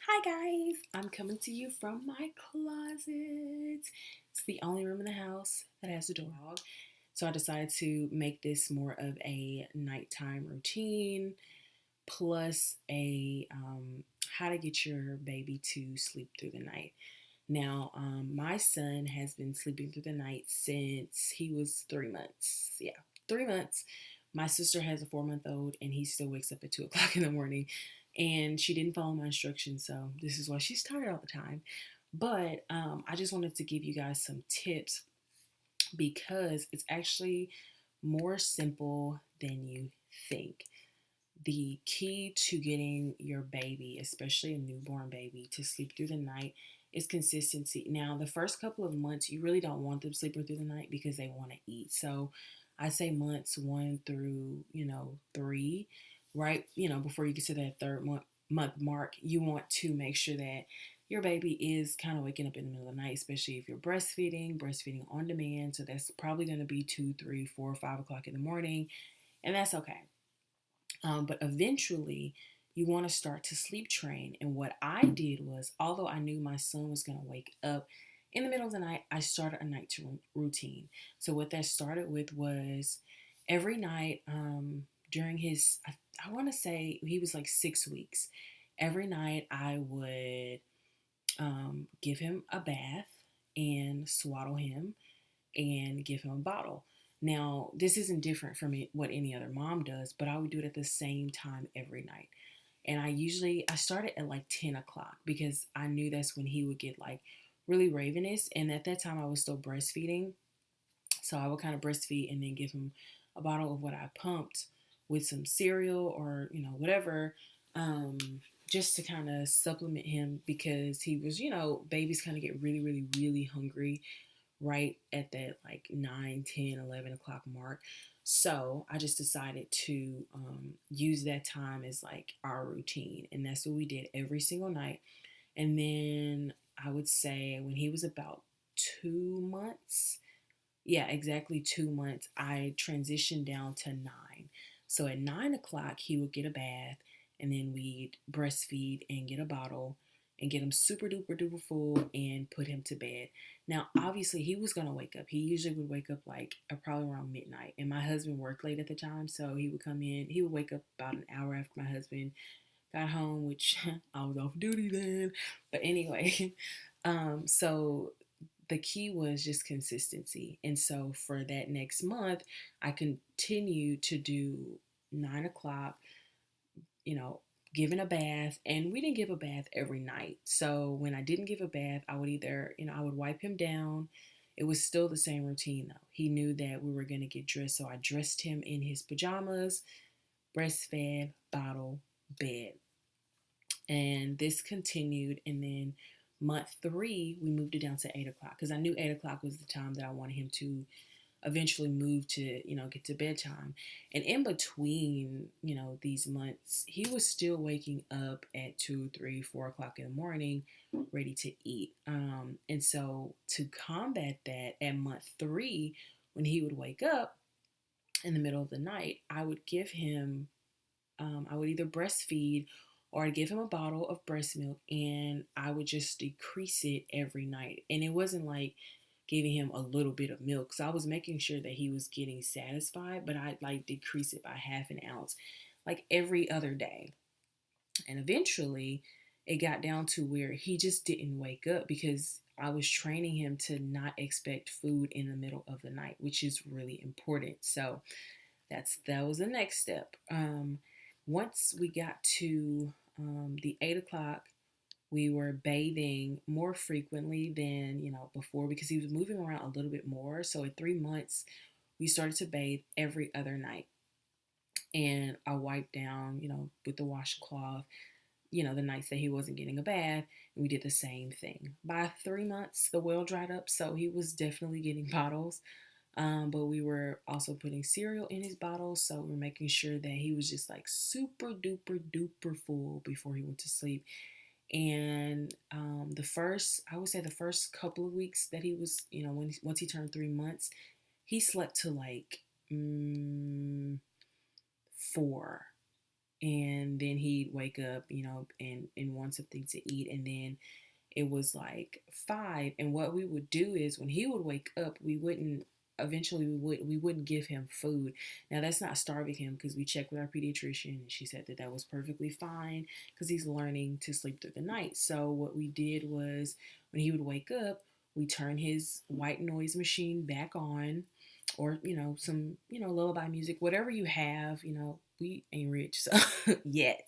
Hi guys, I'm coming to you from my closet. It's the only room in the house that has a door. So I decided to make this more of a nighttime routine plus a how to get your baby to sleep through the night. Now, my son has been sleeping through the night since he was 3 months. Yeah, 3 months. My sister has a 4 month old, and he still wakes up at 2 o'clock in the morning. And she didn't follow my instructions, so this is why she's tired all the time. But I just wanted to give you guys some tips because it's actually more simple than you think. The key to getting your baby, especially a newborn baby, to sleep through the night is consistency. Now, the first couple of months, you really don't want them sleeping through the night because they want to eat. So I say months one through, 3, right? Before you get to that third month mark, you want to make sure that your baby is kind of waking up in the middle of the night, especially if you're breastfeeding on demand. So that's probably going to be 2, 3, 4, 5 o'clock in the morning, and that's okay. But eventually, you want to start to sleep train. And what I did was, although I knew my son was going to wake up in the middle of the night, I started a night routine. So, what that started with was every night during I want to say he was like 6 weeks, every night I would give him a bath and swaddle him and give him a bottle. Now, this isn't different from what any other mom does, but I would do it at the same time every night. And I started at like 10 o'clock because I knew that's when he would get like really ravenous. And at that time, I was still breastfeeding. So I would kind of breastfeed and then give him a bottle of what I pumped with some cereal or, whatever, um, just to kind of supplement him because he was, babies kind of get really, really, really hungry right at that like 9, 10, 11 o'clock mark. So I just decided to use that time as like our routine. And that's what we did every single night. And then I would say when he was about 2 months, yeah, exactly 2 months, I transitioned down to 9. So at 9 o'clock, he would get a bath, and then we'd breastfeed and get a bottle and get him super duper duper full and put him to bed. Now, obviously, he was going to wake up. He usually would wake up like probably around midnight. And my husband worked late at the time, so he would come in. He would wake up about an hour after my husband got home, which I was off duty then. But anyway, so the key was just consistency. And so for that next month, I continued to do 9 o'clock, you know, giving a bath. And we didn't give a bath every night. So when I didn't give a bath, I would either, I would wipe him down. It was still the same routine though. He knew that we were going to get dressed. So I dressed him in his pajamas, breastfed, bottle, bed. And this continued. And then month 3, we moved it down to 8 o'clock because I knew 8 o'clock was the time that I wanted him to eventually move to, get to bedtime. And in between, these months, he was still waking up at 2, 3, 4 o'clock in the morning, ready to eat. And so to combat that, at month 3, when he would wake up in the middle of the night, I would give him I would either breastfeed or I'd give him a bottle of breast milk and I would just decrease it every night. And it wasn't like giving him a little bit of milk. So I was making sure that he was getting satisfied, but I'd like decrease it by half an ounce like every other day. And eventually it got down to where he just didn't wake up because I was training him to not expect food in the middle of the night, which is really important. So that was the next step. Once we got to the 8 o'clock, we were bathing more frequently than before because he was moving around a little bit more. So at 3 months, we started to bathe every other night, and I wiped down, with the washcloth. The nights that he wasn't getting a bath, and we did the same thing. By 3 months, the well dried up, so he was definitely getting bottles. But we were also putting cereal in his bottles, so we are making sure that he was just like super duper duper full before he went to sleep. And I would say the first couple of weeks that he was, once he turned 3 months, he slept to like 4, and then he'd wake up, and want something to eat, and then it was like 5. And what we would do is when he would wake up, we wouldn't give him food. Now that's not starving him, because we checked with our pediatrician and she said that that was perfectly fine because he's learning to sleep through the night. So what we did was when he would wake up, we turn his white noise machine back on, or some lullaby music, whatever you have. We ain't rich so yet.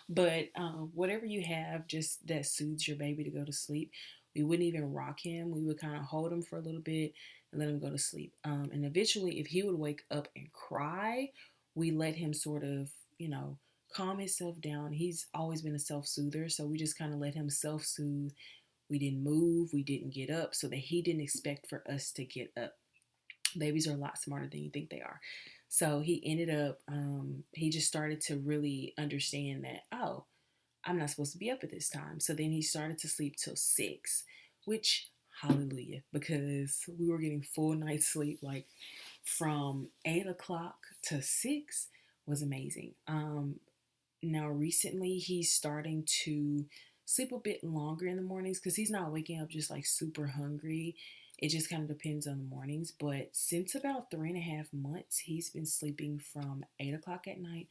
But whatever you have, just that soothes your baby to go to sleep. We wouldn't even rock him. We would kind of hold him for a little bit and let him go to sleep. And eventually, if he would wake up and cry, we let him sort of, calm himself down. He's always been a self-soother, so we just kind of let him self-soothe. We didn't move, we didn't get up, so that he didn't expect for us to get up. Babies are a lot smarter than you think they are. So he ended up, he just started to really understand that, oh, I'm not supposed to be up at this time. So then he started to sleep till 6, which, hallelujah, because we were getting full night's sleep, like from 8 o'clock to 6 was amazing. Now, recently, he's starting to sleep a bit longer in the mornings because he's not waking up just like super hungry. It just kind of depends on the mornings. But since about 3.5 months, he's been sleeping from 8 o'clock at night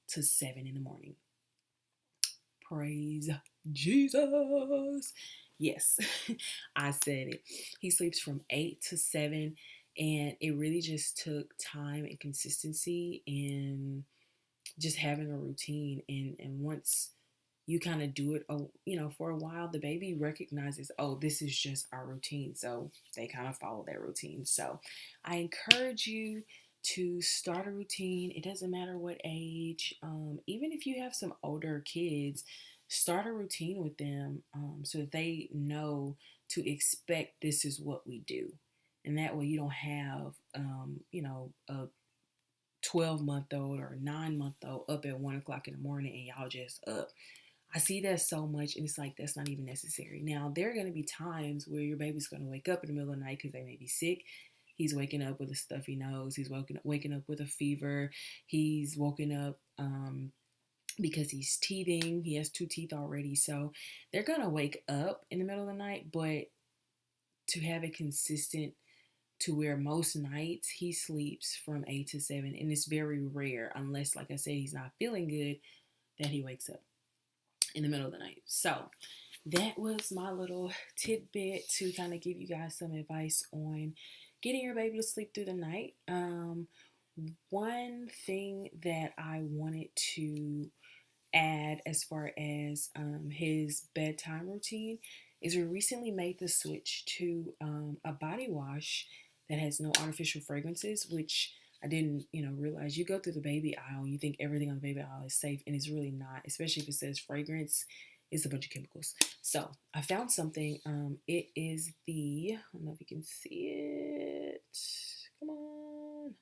to 7 in the morning. Praise Jesus. Yes, I said it. He sleeps from 8 to 7, and it really just took time and consistency and just having a routine. And once you kind of do it, for a while, the baby recognizes, oh, this is just our routine. So they kind of follow that routine. So I encourage you to start a routine. It doesn't matter what age. Even if you have some older kids, start a routine with them, so that they know to expect this is what we do. And that way you don't have, a 12-month-old or a 9-month-old up at 1 o'clock in the morning and y'all just up. I see that so much, and it's like that's not even necessary. Now, there are going to be times where your baby's going to wake up in the middle of the night because they may be sick. He's waking up with a stuffy nose. He's waking up with a fever. He's woken up because he's teething. He has 2 teeth already. So they're going to wake up in the middle of the night, but to have it consistent to where most nights he sleeps from 8 to 7, and it's very rare, unless, like I said, he's not feeling good, that he wakes up in the middle of the night. So that was my little tidbit to kind of give you guys some advice on getting your baby to sleep through the night. One thing that I wanted to add as far as his bedtime routine is we recently made the switch to a body wash that has no artificial fragrances, which I didn't, realize. You go through the baby aisle and you think everything on the baby aisle is safe, and it's really not, especially if it says fragrance. It's a bunch of chemicals. So I found something. It is I don't know if you can see it. Come on.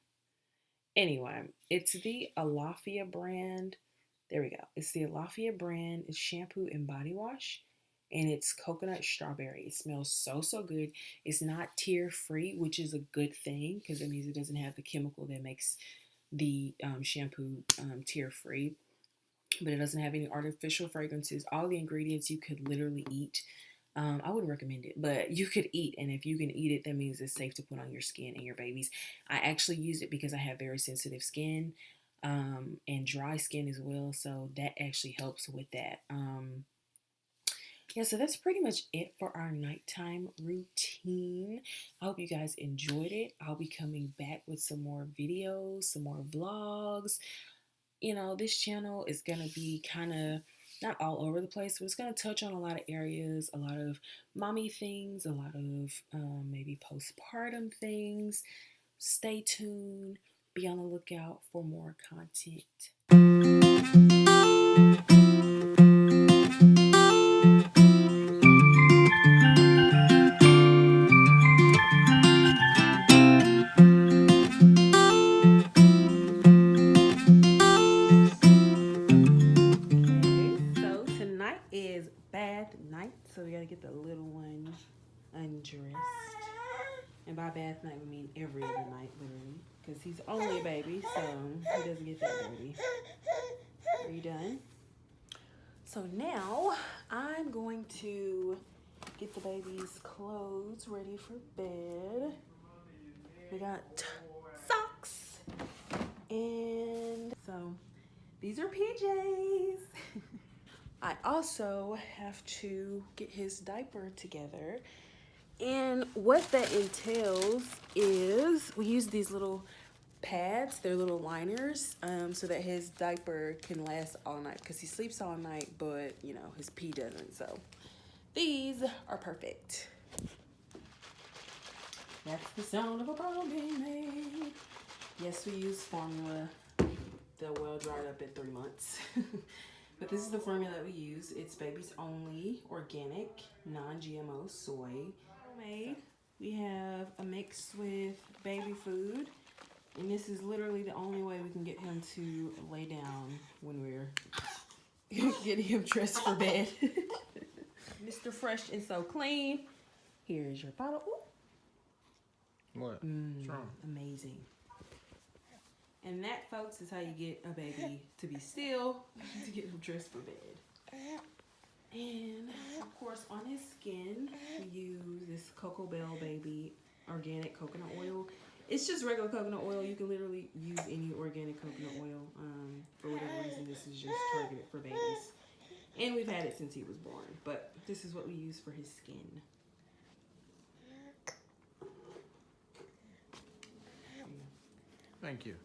Anyway, it's the Alafia brand. There we go. It's the Alafia brand. It's shampoo and body wash, and it's coconut strawberry. It smells so good. It's not tear free, which is a good thing because it means it doesn't have the chemical that makes the shampoo tear free. But it doesn't have any artificial fragrances. All the ingredients you could literally eat. I wouldn't recommend it, but you could eat. And if you can eat it, that means it's safe to put on your skin and your babies. I actually use it because I have very sensitive skin and dry skin as well. So that actually helps with that. Yeah, so that's pretty much it for our nighttime routine. I hope you guys enjoyed it. I'll be coming back with some more videos, some more vlogs. This channel is going to be kind of not all over the place, but it's going to touch on a lot of areas, a lot of mommy things, a lot of maybe postpartum things. Stay tuned. Be on the lookout for more content. So we gotta get the little one undressed. And by bath night, we mean every other night, literally. Because he's only a baby, so he doesn't get that dirty. So now I'm going to get the baby's clothes ready for bed. We got socks, and so these are PJs. I also have to get his diaper together. And what that entails is we use these little pads, they're little liners, so that his diaper can last all night, because he sleeps all night, but you know, his pee doesn't. So these are perfect. That's the sound of a bottle being made. Yes, we use formula. They'll well dried up in 3 months. But this is the formula that we use. It's Babies Only organic, non-GMO soy. Made. We have a mix with baby food. And this is literally the only way we can get him to lay down when we're getting him dressed for bed. Mr. Fresh and So Clean. Here is your bottle. Ooh. What? What's wrong? Amazing. And that, folks, is how you get a baby to be still, to get him dressed for bed. And, of course, on his skin, we use this Cocoa Bell Baby organic coconut oil. It's just regular coconut oil. You can literally use any organic coconut oil. For whatever reason, this is just targeted for babies. And we've had it since he was born. But this is what we use for his skin. Thank you.